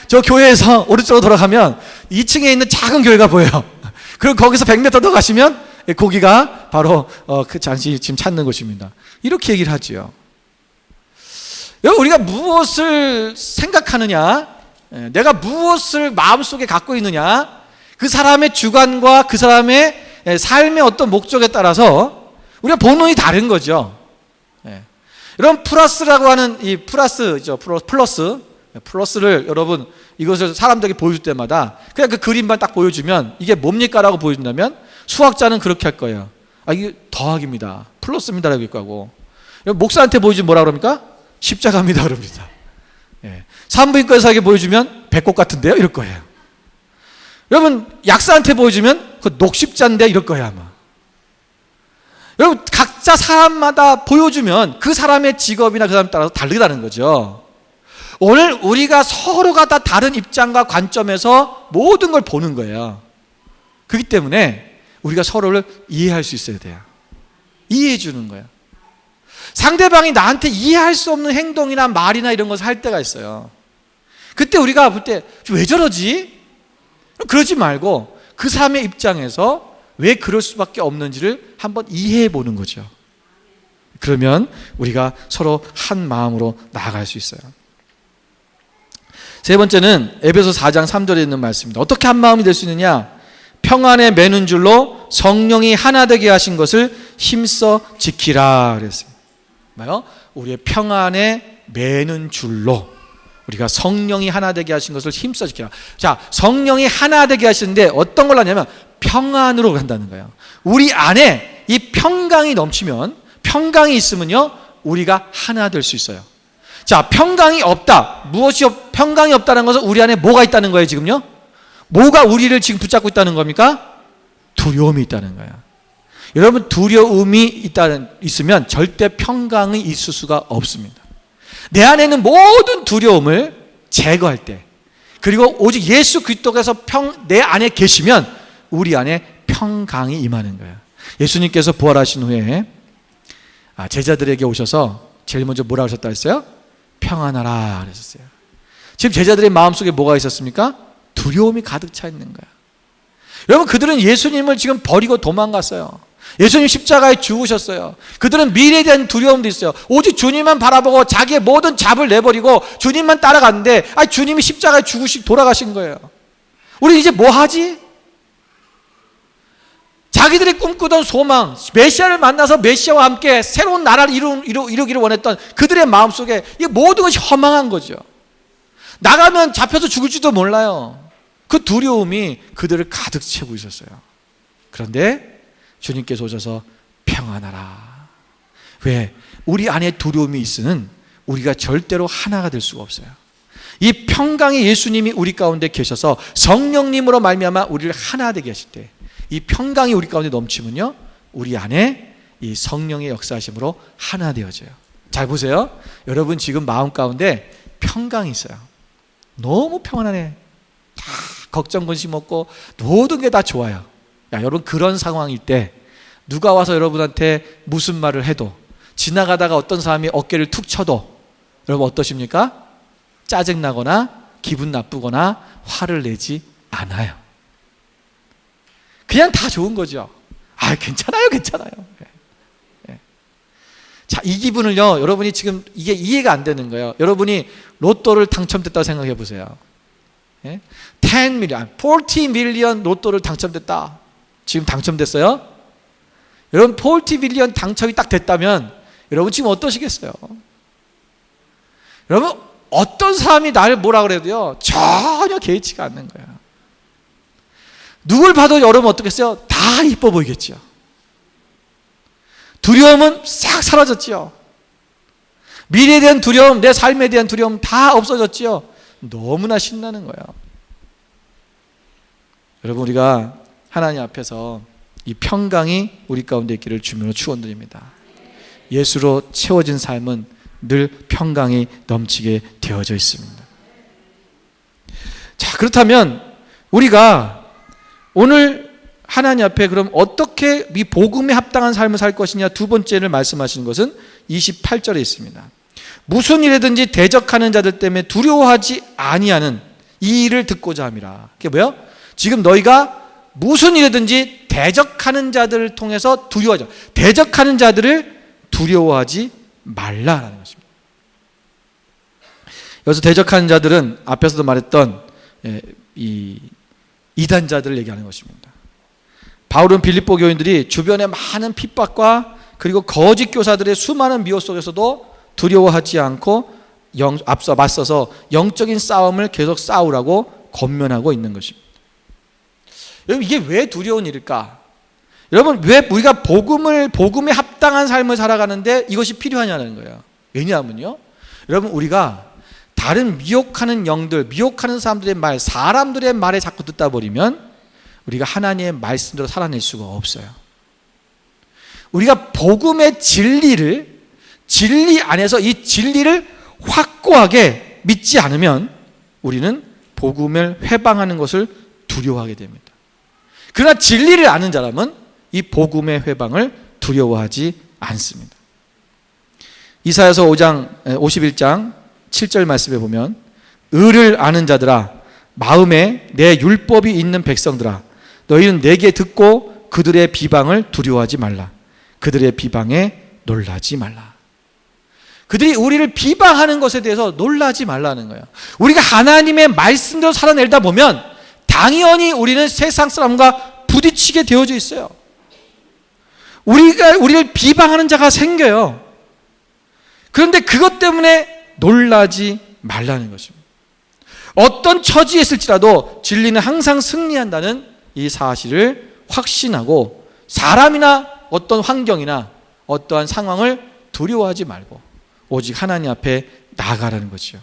저 교회에서 오른쪽으로 돌아가면 2층에 있는 작은 교회가 보여요. 그리고 거기서 100m 더 가시면 거기가 바로 그 잠시 지금 찾는 곳입니다. 이렇게 얘기를 하지요. 우리가 무엇을 생각하느냐, 내가 무엇을 마음속에 갖고 있느냐, 그 사람의 주관과 그 사람의 삶의 어떤 목적에 따라서 우리가 본론이 다른 거죠. 여러분, 플러스라고 하는 이 플러스죠. 플러스를 여러분, 이것을 사람들에게 보여줄 때마다 그냥 그 그림만 딱 보여주면 이게 뭡니까? 라고 보여준다면 수학자는 그렇게 할 거예요. 이게 더하기입니다. 플러스입니다. 라고 하고. 목사한테 보여주면 뭐라 그럽니까? 십자가입니다. 그럽니다. 산부인과 의사에게 보여주면 배꼽 같은데요? 이럴 거예요. 여러분, 약사한테 보여주면 그 녹십자인데 이럴 거예요, 아마. 여러분, 각자 사람마다 보여주면 그 사람의 직업이나 그 사람에 따라서 다르다는 거죠. 오늘 우리가 서로가 다 다른 입장과 관점에서 모든 걸 보는 거예요. 그렇기 때문에 우리가 서로를 이해할 수 있어야 돼요. 이해해 주는 거예요. 상대방이 나한테 이해할 수 없는 행동이나 말이나 이런 것을 할 때가 있어요. 그때 우리가 볼 때 왜 저러지? 그러지 말고 그 사람의 입장에서 왜 그럴 수밖에 없는지를 한번 이해해 보는 거죠. 그러면 우리가 서로 한 마음으로 나아갈 수 있어요. 세 번째는 에베소 4장 3절에 있는 말씀입니다. 어떻게 한 마음이 될 수 있느냐? 평안에 매는 줄로 성령이 하나 되게 하신 것을 힘써 지키라 그랬어요. 뭐요? 우리의 평안에 매는 줄로 우리가 성령이 하나 되게 하신 것을 힘써 지키라. 자, 성령이 하나 되게 하시는데 어떤 걸 하냐면 평안으로 한다는 거예요. 우리 안에 이 평강이 넘치면, 평강이 있으면요 우리가 하나 될 수 있어요. 자, 평강이 없다. 평강이 없다는 것은 우리 안에 뭐가 있다는 거예요, 지금요? 뭐가 우리를 지금 붙잡고 있다는 겁니까? 두려움이 있다는 거예요. 여러분, 두려움이 있으면 절대 평강이 있을 수가 없습니다. 내 안에 있는 모든 두려움을 제거할 때, 그리고 오직 예수 그리스도께서 내 안에 계시면 우리 안에 평강이 임하는 거예요. 예수님께서 부활하신 후에 제자들에게 오셔서 제일 먼저 뭐라고 하셨다 했어요? 평안하라 그러셨어요. 지금 제자들의 마음속에 뭐가 있었습니까? 두려움이 가득 차 있는 거야. 여러분, 그들은 예수님을 지금 버리고 도망갔어요. 예수님 십자가에 죽으셨어요. 그들은 미래에 대한 두려움도 있어요. 오직 주님만 바라보고 자기의 모든 잡을 내버리고 주님만 따라갔는데 주님이 십자가에 돌아가신 거예요. 우리 이제 뭐 하지? 자기들이 꿈꾸던 소망, 메시아를 만나서 메시아와 함께 새로운 나라를 이루기를 원했던 그들의 마음속에 이 모든 것이 허망한 거죠. 나가면 잡혀서 죽을지도 몰라요. 그 두려움이 그들을 가득 채우고 있었어요. 그런데 주님께서 오셔서 평안하라. 왜? 우리 안에 두려움이 있으면 우리가 절대로 하나가 될 수가 없어요. 이 평강의 예수님이 우리 가운데 계셔서 성령님으로 말미암아 우리를 하나 되게 하실 때, 이 평강이 우리 가운데 넘치면요 우리 안에 이 성령의 역사하심으로 하나 되어져요. 잘 보세요. 여러분 지금 마음 가운데 평강이 있어요. 너무 평안하네. 다 걱정 근심 없고 모든 게 다 좋아요. 여러분, 그런 상황일 때 누가 와서 여러분한테 무슨 말을 해도, 지나가다가 어떤 사람이 어깨를 툭 쳐도 여러분 어떠십니까? 짜증나거나 기분 나쁘거나 화를 내지 않아요. 그냥 다 좋은 거죠. 괜찮아요. 자, 이 기분을요 여러분이 지금 이게 이해가 안 되는 거예요. 여러분이 로또를 당첨됐다고 생각해 보세요. 40 밀리언 로또를 당첨됐다. 지금 당첨됐어요? 여러분, 40 밀리언 당첨이 딱 됐다면 여러분 지금 어떠시겠어요? 여러분, 어떤 사람이 나를 뭐라 그래도요 전혀 개의치가 않는 거예요. 누굴 봐도 여러분 어떻겠어요? 다 이뻐 보이겠죠. 두려움은 싹 사라졌지요. 미래에 대한 두려움, 내 삶에 대한 두려움 다 없어졌지요. 너무나 신나는 거예요. 여러분, 우리가 하나님 앞에서 이 평강이 우리 가운데 있기를 주님으로 축원드립니다. 예수로 채워진 삶은 늘 평강이 넘치게 되어져 있습니다. 자, 그렇다면 우리가 오늘 하나님 앞에 그럼 어떻게 이 복음에 합당한 삶을 살 것이냐, 두 번째를 말씀하시는 것은 28절에 있습니다. 무슨 일이든지 대적하는 자들 때문에 두려워하지 아니하는 이 일을 듣고자 함이라. 그게 뭐예요? 지금 너희가 무슨 일이든지 대적하는 자들을 통해서 두려워하죠. 대적하는 자들을 두려워하지 말라라는 것입니다. 여기서 대적하는 자들은 앞에서도 말했던 이 이단자들을 얘기하는 것입니다. 바울은 빌립보 교인들이 주변의 많은 핍박과 그리고 거짓 교사들의 수많은 미혹 속에서도 두려워하지 않고 앞서 맞서서 영적인 싸움을 계속 싸우라고 권면하고 있는 것입니다. 여러분, 이게 왜 두려운 일일까? 여러분, 왜 우리가 복음에 합당한 삶을 살아가는데 이것이 필요하냐는 거예요. 왜냐하면요, 여러분, 우리가 다른 미혹하는 영들, 미혹하는 사람들의 말, 사람들의 말에 자꾸 듣다 버리면 우리가 하나님의 말씀대로 살아낼 수가 없어요. 우리가 복음의 진리 안에서 이 진리를 확고하게 믿지 않으면 우리는 복음을 회방하는 것을 두려워하게 됩니다. 그러나 진리를 아는 사람은 이 복음의 회방을 두려워하지 않습니다. 이사야서 51장 7절 말씀에 보면, 의를 아는 자들아, 마음에 내 율법이 있는 백성들아, 너희는 내게 듣고 그들의 비방을 두려워하지 말라. 그들의 비방에 놀라지 말라. 그들이 우리를 비방하는 것에 대해서 놀라지 말라는 거예요. 우리가 하나님의 말씀대로 살아내다 보면 당연히 우리는 세상 사람과 부딪히게 되어져 있어요. 우리를 비방하는 자가 생겨요. 그런데 그것 때문에 놀라지 말라는 것입니다. 어떤 처지에 있을지라도 진리는 항상 승리한다는 이 사실을 확신하고 사람이나 어떤 환경이나 어떠한 상황을 두려워하지 말고 오직 하나님 앞에 나아가라는 거죠.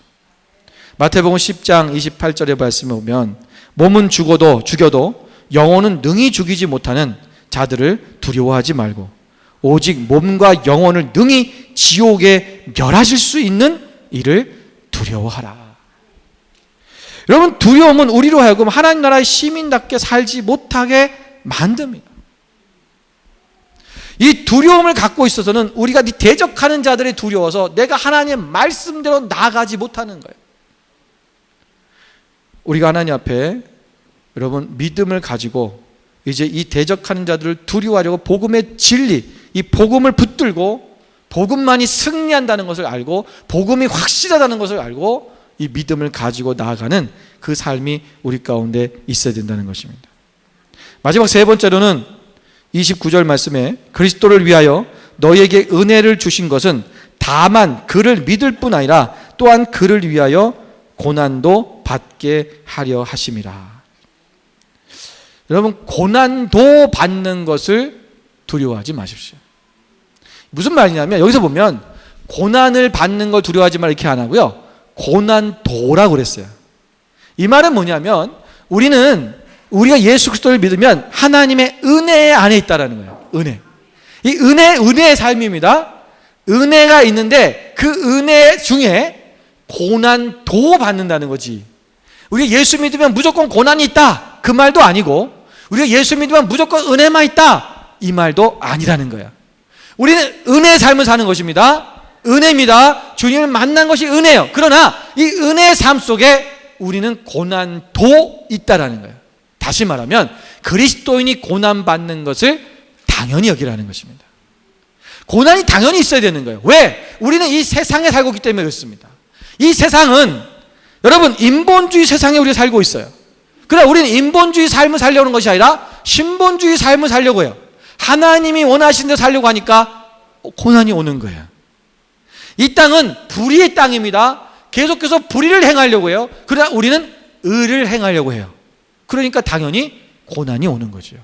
마태복음 10장 28절의 말씀에 보면 몸은 죽여도 영혼은 능히 죽이지 못하는 자들을 두려워하지 말고 오직 몸과 영혼을 능히 지옥에 멸하실 수 있는 이를 두려워하라. 여러분, 두려움은 우리로 하여금 하나님 나라의 시민답게 살지 못하게 만듭니다. 이 두려움을 갖고 있어서는 우리가 대적하는 자들이 두려워서 내가 하나님의 말씀대로 나아가지 못하는 거예요. 우리가 하나님 앞에 여러분 믿음을 가지고 이제 이 대적하는 자들을 두려워하려고 복음의 진리, 이 복음을 붙들고 복음만이 승리한다는 것을 알고 복음이 확실하다는 것을 알고 이 믿음을 가지고 나아가는 그 삶이 우리 가운데 있어야 된다는 것입니다. 마지막 세 번째로는 29절 말씀에 그리스도를 위하여 너희에게 은혜를 주신 것은 다만 그를 믿을 뿐 아니라 또한 그를 위하여 고난도 받게 하려 하심이라. 여러분, 고난도 받는 것을 두려워하지 마십시오. 무슨 말이냐면 여기서 보면 고난을 받는 걸 두려워하지 말 이렇게 안 하고요, 고난도라고 그랬어요. 이 말은 뭐냐면 우리가 예수 그리스도를 믿으면 하나님의 은혜 안에 있다라는 거예요. 은혜. 이 은혜의 삶입니다. 은혜가 있는데 그 은혜 중에 고난도 받는다는 거지. 우리가 예수 믿으면 무조건 고난이 있다, 그 말도 아니고 우리가 예수 믿으면 무조건 은혜만 있다, 이 말도 아니라는 거야. 우리는 은혜의 삶을 사는 것입니다. 은혜입니다. 주님을 만난 것이 은혜예요. 그러나 이 은혜의 삶 속에 우리는 고난도 있다라는 거예요. 다시 말하면 그리스도인이 고난받는 것을 당연히 여기라는 것입니다. 고난이 당연히 있어야 되는 거예요. 왜? 우리는 이 세상에 살고 있기 때문에 그렇습니다. 이 세상은 여러분 인본주의 세상에 우리가 살고 있어요. 그러나 우리는 인본주의 삶을 살려는 것이 아니라 신본주의 삶을 살려고 해요. 하나님이 원하시는 대로 살려고 하니까 고난이 오는 거예요. 이 땅은 불의의 땅입니다. 계속해서 불의를 행하려고 해요. 그러나 우리는 의를 행하려고 해요. 그러니까 당연히 고난이 오는 거죠.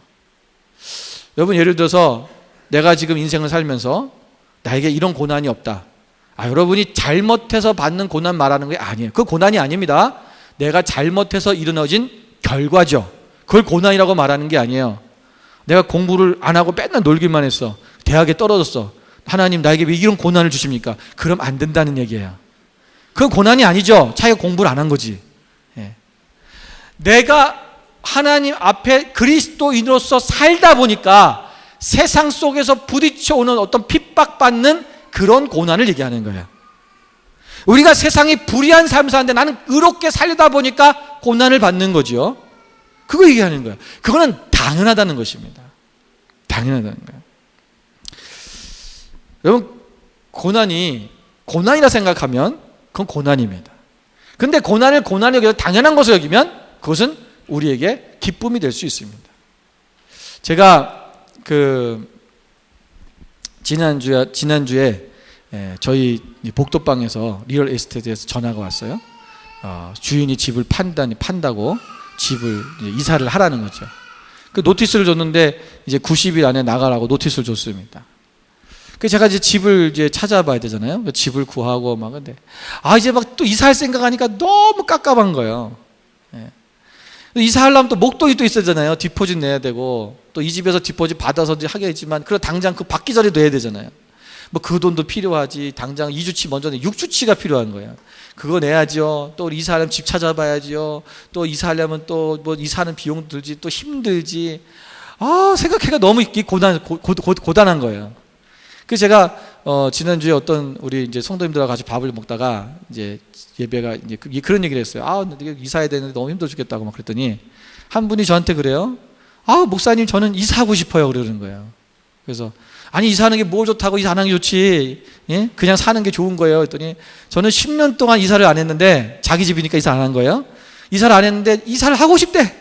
여러분, 예를 들어서 내가 지금 인생을 살면서 나에게 이런 고난이 없다. 여러분이 잘못해서 받는 고난 말하는 게 아니에요. 그 고난이 아닙니다. 내가 잘못해서 일어나진 결과죠. 그걸 고난이라고 말하는 게 아니에요. 내가 공부를 안 하고 맨날 놀기만 했어. 대학에 떨어졌어. 하나님 나에게 왜 이런 고난을 주십니까? 그럼 안 된다는 얘기예요. 그건 고난이 아니죠. 자기가 공부를 안 한 거지. 내가 하나님 앞에 그리스도인으로서 살다 보니까 세상 속에서 부딪혀오는 어떤 핍박받는 그런 고난을 얘기하는 거예요. 우리가 세상이 불의한 삶을 사는데 나는 의롭게 살려다 보니까 고난을 받는 거죠. 그거 얘기하는 거예요. 그거는 당연하다는 것입니다. 당연하다는 거예요. 여러분, 고난이라 생각하면 그건 고난입니다. 근데 고난을 여기서 당연한 것을 여기면 그것은 우리에게 기쁨이 될 수 있습니다. 제가 지난주에 저희 복도방에서 리얼 에스테이트에서 전화가 왔어요. 주인이 집을 판다고 집을 이사를 하라는 거죠. 그 노티스를 줬는데 이제 90일 안에 나가라고 노티스를 줬습니다. 그 제가 이제 집을 이제 찾아봐야 되잖아요. 집을 구하고 막 근데 이제 막 또 이사할 생각하니까 너무 깝깝한 거예요. 이사하려면 또 목돈이 또 있어야잖아요. 디포짓 내야 되고 또 이 집에서 디포짓 받아서 하겠지만 그럼 당장 그 받기 전에 내야 되잖아요. 뭐 그 돈도 필요하지. 당장 2주치 먼저 6주치가 필요한 거예요. 그거 내야죠. 또 이사하려면 집 찾아봐야죠. 또 이사하려면 또 뭐 이사하는 비용 들지, 또 힘들지. 생각해가 너무 고단한 거예요. 그래서 제가 지난주에 어떤 우리 이제 성도님들하고 같이 밥을 먹다가 이제 예배가 이제 그런 얘기를 했어요. 이사해야 되는데 너무 힘들어 죽겠다고 막 그랬더니 한 분이 저한테 그래요. 목사님 저는 이사하고 싶어요 그러는 거예요. 그래서 아니 이사하는 게 뭐 좋다고 이사 안 하는 게 좋지, 예? 그냥 사는 게 좋은 거예요 그랬더니 저는 10년 동안 이사를 안 했는데, 자기 집이니까 이사 안 한 거예요. 이사를 안 했는데 이사를 하고 싶대.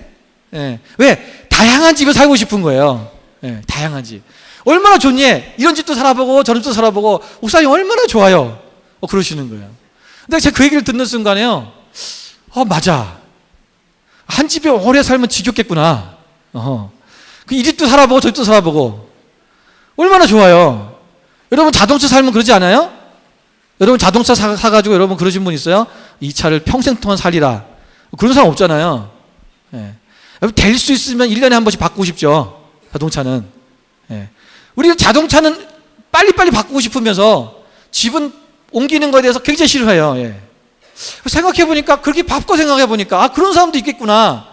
예. 왜? 다양한 집에 살고 싶은 거예요. 예, 다양한 집. 얼마나 좋니? 이런 집도 살아보고 저런 집도 살아보고 목사님 얼마나 좋아요. 그러시는 거예요. 근데 제가 그 얘기를 듣는 순간에요, 맞아, 한 집에 오래 살면 지겹겠구나. 이 집도 살아보고 저 집도 살아보고 얼마나 좋아요. 여러분 자동차 살면 그러지 않아요? 여러분 자동차 사가지고 여러분 그러신 분 있어요? 이 차를 평생 동안 살리라, 그런 사람 없잖아요. 예. 될 수 있으면 1년에 한 번씩 바꾸고 싶죠, 자동차는. 예. 우리 자동차는 빨리빨리 바꾸고 싶으면서 집은 옮기는 것에 대해서 굉장히 싫어해요. 예. 생각해보니까, 그렇게 바꿔 생각해보니까, 그런 사람도 있겠구나.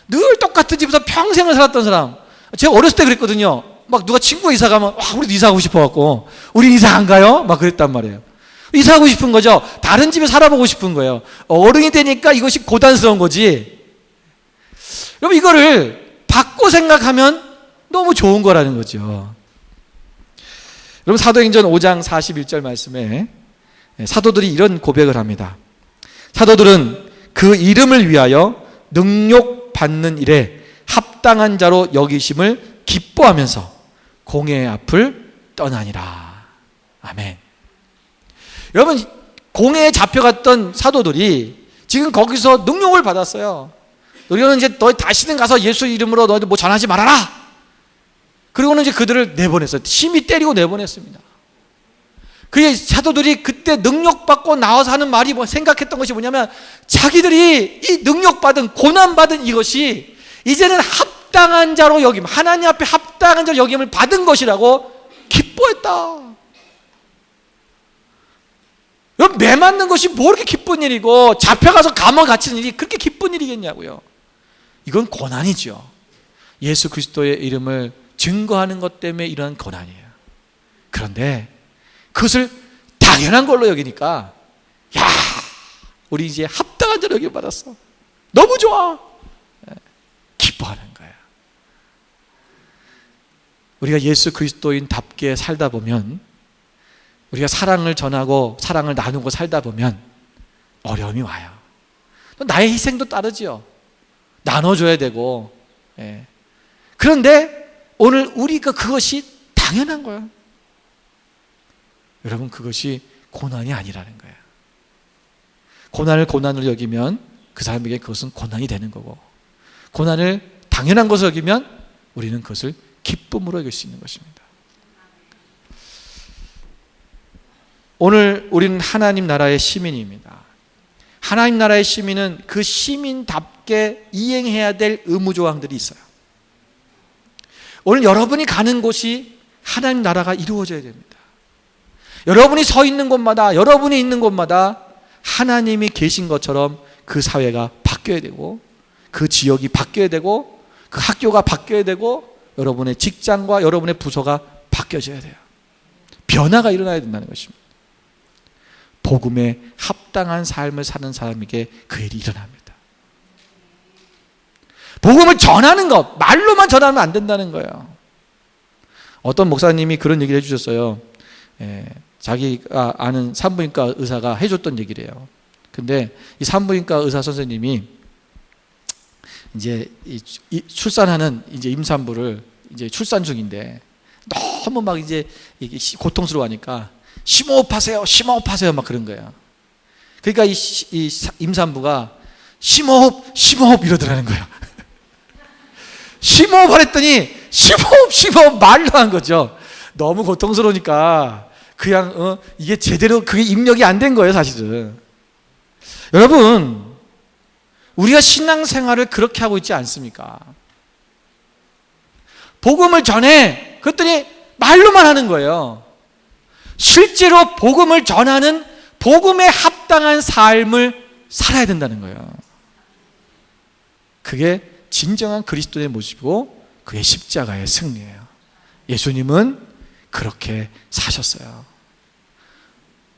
늘 똑같은 집에서 평생을 살았던 사람. 제가 어렸을 때 그랬거든요. 막 누가 친구가 이사 가면, 우리도 이사하고 싶어갖고, 우리 이사 안 가요? 막 그랬단 말이에요. 이사하고 싶은 거죠. 다른 집에 살아보고 싶은 거예요. 어른이 되니까 이것이 고단스러운 거지. 여러분, 이거를 바꿔 생각하면 너무 좋은 거라는 거죠. 여러분, 사도행전 5장 41절 말씀에 사도들이 이런 고백을 합니다. 사도들은 그 이름을 위하여 능욕받는 일에 합당한 자로 여기심을 기뻐하면서 공회의 앞을 떠나니라. 아멘. 여러분, 공회에 잡혀갔던 사도들이 지금 거기서 능욕을 받았어요. 너희는 이제 너희 다시는 가서 예수 이름으로 너희들 뭐 전하지 말아라. 그리고는 이제 그들을 내보냈어요. 심히 때리고 내보냈습니다. 그 사도들이 그때 능력받고 나와서 하는 말이 생각했던 것이 뭐냐면, 자기들이 이 능력받은, 고난받은 이것이 이제는 합당한 자로 여김, 하나님 앞에 합당한 자로 여김을 받은 것이라고 기뻐했다. 여러분, 매 맞는 것이 뭐 이렇게 기쁜 일이고, 잡혀가서 감옥 갇히는 일이 그렇게 기쁜 일이겠냐고요. 이건 고난이죠. 예수 그리스도의 이름을 증거하는 것 때문에 일어난 고난이에요. 그런데 그것을 당연한 걸로 여기니까, 야, 우리 이제 합당한 자로 여김받았어, 너무 좋아, 기뻐하는 거예요. 우리가 예수 그리스도인답게 살다 보면, 우리가 사랑을 전하고 사랑을 나누고 살다 보면 어려움이 와요. 나의 희생도 따르지요. 나눠줘야 되고. 예. 그런데 오늘 우리가 그것이 당연한 거예요. 여러분, 그것이 고난이 아니라는 거예요. 고난을 고난으로 여기면 그 사람에게 그것은 고난이 되는 거고, 고난을 당연한 것으로 여기면 우리는 그것을 기쁨으로 여길 수 있는 것입니다. 오늘 우리는 하나님 나라의 시민입니다. 하나님 나라의 시민은 그 시민답게 이행해야 될 의무조항들이 있어요. 오늘 여러분이 가는 곳이 하나님 나라가 이루어져야 됩니다. 여러분이 서 있는 곳마다, 여러분이 있는 곳마다 하나님이 계신 것처럼 그 사회가 바뀌어야 되고, 그 지역이 바뀌어야 되고, 그 학교가 바뀌어야 되고, 여러분의 직장과 여러분의 부서가 바뀌어져야 돼요. 변화가 일어나야 된다는 것입니다. 복음에 합당한 삶을 사는 사람에게 그 일이 일어납니다. 복음을 전하는 것, 말로만 전하면 안 된다는 거예요. 어떤 목사님이 그런 얘기를 해주셨어요. 자기가 아는 산부인과 의사가 해줬던 얘기래요. 근데 이 산부인과 의사 선생님이 이제 출산하는 이제 임산부를 이제 출산 중인데 너무 막 이제 고통스러워하니까 심호흡하세요, 심호흡하세요, 막 그런 거예요. 그러니까 이 임산부가 심호흡 이러더라는 거예요. 심호흡 하랬더니 심호흡 말로 한 거죠. 너무 고통스러우니까 그냥 이게 제대로 그게 입력이 안 된 거예요, 사실은. 여러분, 우리가 신앙생활을 그렇게 하고 있지 않습니까? 복음을 전해, 그랬더니 말로만 하는 거예요. 실제로 복음을 전하는, 복음에 합당한 삶을 살아야 된다는 거예요. 그게 진정한 그리스도의 모습이고 그게 십자가의 승리예요. 예수님은 그렇게 사셨어요.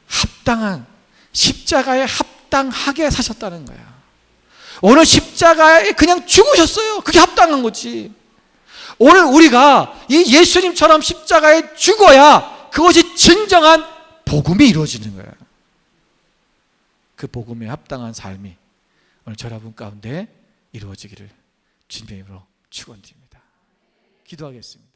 합당한, 십자가에 합당하게 사셨다는 거예요. 오늘 십자가에 그냥 죽으셨어요. 그게 합당한 거지. 오늘 우리가 이 예수님처럼 십자가에 죽어야 그것이 진정한 복음이 이루어지는 거예요. 그 복음에 합당한 삶이 오늘 여러분 가운데 이루어지기를 주님의 이름으로 축원드립니다. 기도하겠습니다.